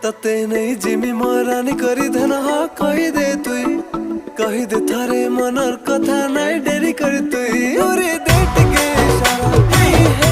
तते नहीं जिमी मरानी करी धन हाँ कही दे तुई कही दे थारे मनर कथा नाई डेरी करी तुई ओरे देट के इशारा